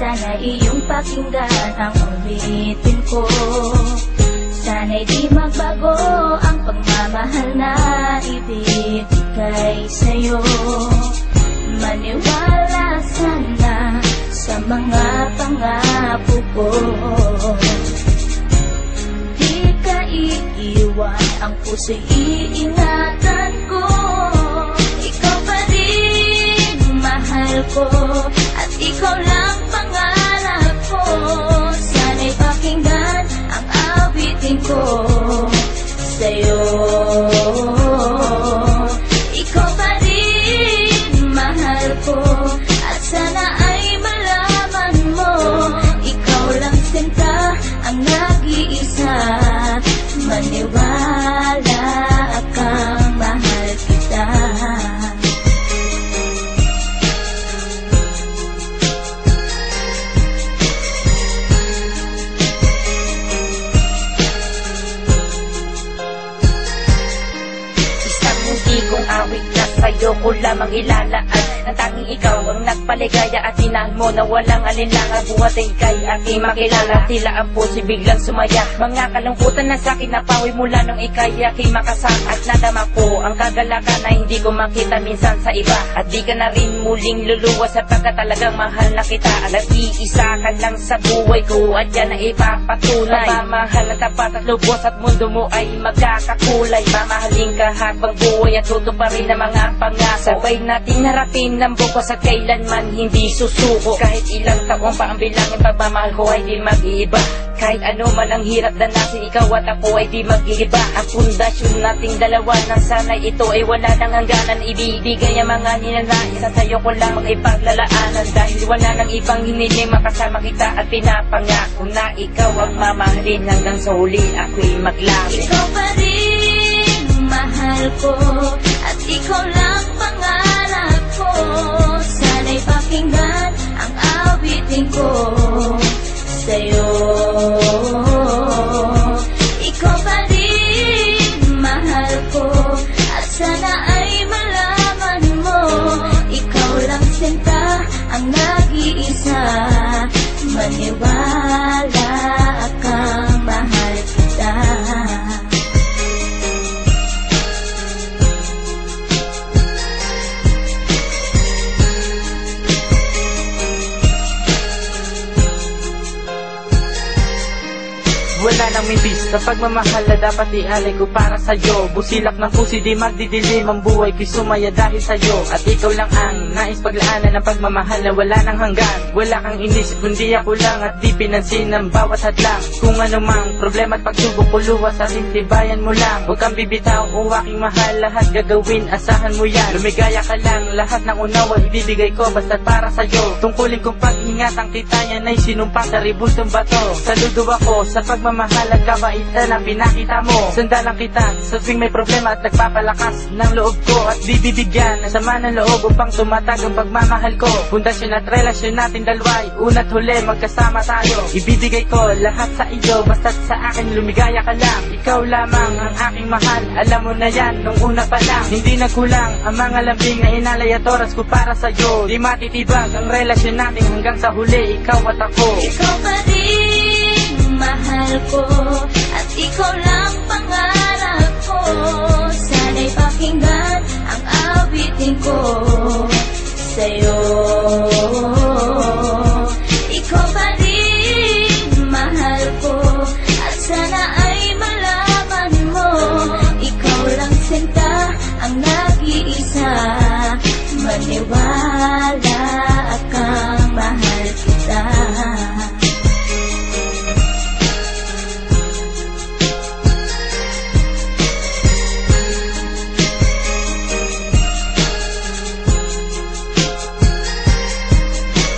Sana iyong pakinggan ang awitin ko. Sana'y di magbago ang pagmamahal na ibibigay sa'yo. Maniwala sana sa mga pangako ko. Di ka iiwan, ang puso'y iingatan ko. Ikaw pa rin mahal ko, at ikaw lang pangarap ko. Sana'y pakinggan ang awitin ko sa'yo. Ikaw pa rin mahal ko, at sana ay malaman mo, ikaw lang sinta ang nag-iisa. Maniwala kang mahal kita. Kung awit na sa'yo ko lamang ilalaan, ang tanging ikaw ang nagpaligaya at tinahan mo na walang alinlangan. Buhat ay kay aking makilala, tila ang puso biglang sumaya. Mga kalungkutan na sa'kin napawi mula nung ikay aking makasama. At nadama ko ang kagalakan na hindi ko makita minsan sa iba. At di ka na rin muling luluwas sapagkat talagang mahal na kita. Nag-iisa ka lang sa buhay ko at yan ang ipapatunay. Pagmamahal na tapat at lubos at mundo mo ay magkakakulay. Mamahalin ka habang buhay at tutuparin ang mga pangako. Sabay natin harapin ng bukos at kailanman hindi susuko. Kahit ilang taong pa ang bilangin, pagmamahal ko ay di mag-iiba. Kahit ano man ang hirap danasin, ikaw at ako ay di mag-iiba. Ang pundasyon nating dalawa nang sana'y ito ay wala nang hangganan. Ibibigay ang mga ninanais at sa'yo ko lamang ipaglalaanan. Dahil wala nang ibang hiniling, makasama kita at pinapangako na ikaw ang mamahalin hanggang sa huli ako'y maglabi. Ikaw pa rin mahal ko, at ikaw lang pangarap ko. Sana'y pakinggan ang awitin ko sa'yo. Ikaw pa rin mahal ko, at sana ay malaman mo, ikaw lang sinta ang nag-iisa. Maniwala kang mahal kita. Wala nang mibis sa pagmamahal na dapat ialay ko para sa'yo. Busilak ng pusi di magdidilim ang buhay ko'y sumaya dahil sa'yo. At ikaw lang ang nais paglaanan ng pagmamahal na wala nang hanggan. Wala kang inisip kundi ako lang, at di pinansin ang bawat hadlang. Kung anumang problema at pagsubok ko luwas sa tibayan mo lang. Huwag kang bibitaw o aking mahal, lahat gagawin asahan mo yan. Lumigaya ka lang, lahat ng unawa ibibigay ko basta't para sa'yo. Tungkulin kong pag-ingatan kita, yan ay sinumpang sa ribultong bato. Saludo ako sa pagmamahal at kabaitan na pinakita mo. Sandalang kita sa tuwing may problema at nagpapalakas ng loob ko. At bibigyan ng sama ng loob upang tumatag ang pagmamahal ko. Pundasyon at relasyon natin dalawa'y una't huli magkasama tayo. Ibibigay ko lahat sa iyo basta't sa akin lumigaya ka lang. Ikaw lamang ang aking mahal, alam mo na yan nung una pa lang. Hindi nagkulang ang mga lambing na inalay at oras ko para sa'yo. Di matitibag ang relasyon natin hanggang sa huli, ikaw at ako. Ikaw pa rin mahal ko, at ikaw lang pangarap ko. Sana'y pakinggan ang awitin ko sa'yo. Ikaw pa rin mahal ko, at sana ay malaman mo, ikaw lang sinta ang nag-iisa. Maniwala kang mahal kita.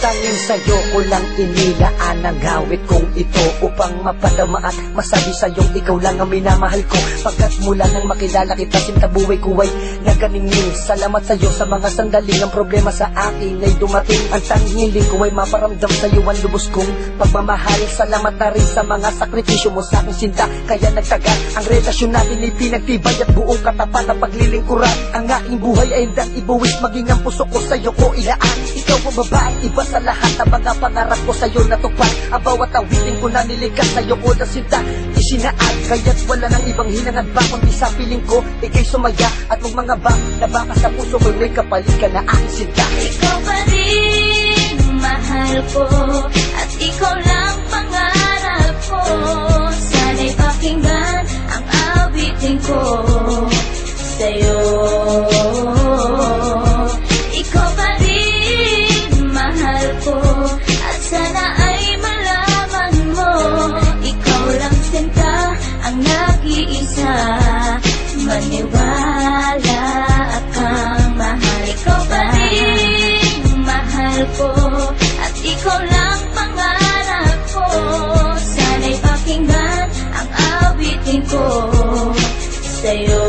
Tanging sa'yo ko lang inilaan ang gawit kong ito upang mapadama at masabi sa'yo ikaw lang ang minamahal ko. Pagkat mula nang makilala kita, sinta buhay ko ay naganingning. Salamat sa'yo sa mga sandaling ang problema sa akin ay dumating. Ang tanging hiling ko ay maparamdam sa'yo ang lubos kong pagmamahal. Salamat na rin sa mga sakripisyo mo sa aking sinta, kaya nagtagal ang relasyon natin ay pinagtibay at buong katapat na paglilingkuran. Ang aking buhay ay hindang ibuwis, maging ang puso ko sa'yo ko ilaan. Ikaw ang babae, iba sa lahat ng mga pangarap ko sa'yo natupad. Ang bawat awitin ko na nilikas sa'yo ko na sinta isinaad, kaya't wala nang ibang hinangad ba kundi sa piling ko ikay sumaya at mga ba na baka sa puso ko'y may kapalit ka na aking sinta. Ikaw pa rin mahal ko at ikaw lang pangarap ko. Sana'y pakinggan ang awitin ko sa'yo. Ikaw pa rin mahal ko at sana ay malaman mo, ikaw lang sinta ang nag-iisa. Maniwala kang mahal. Ikaw pa rin mahal ko at ikaw lang pangarap ko. Sana'y pakinggan ang awitin ko sa'yo.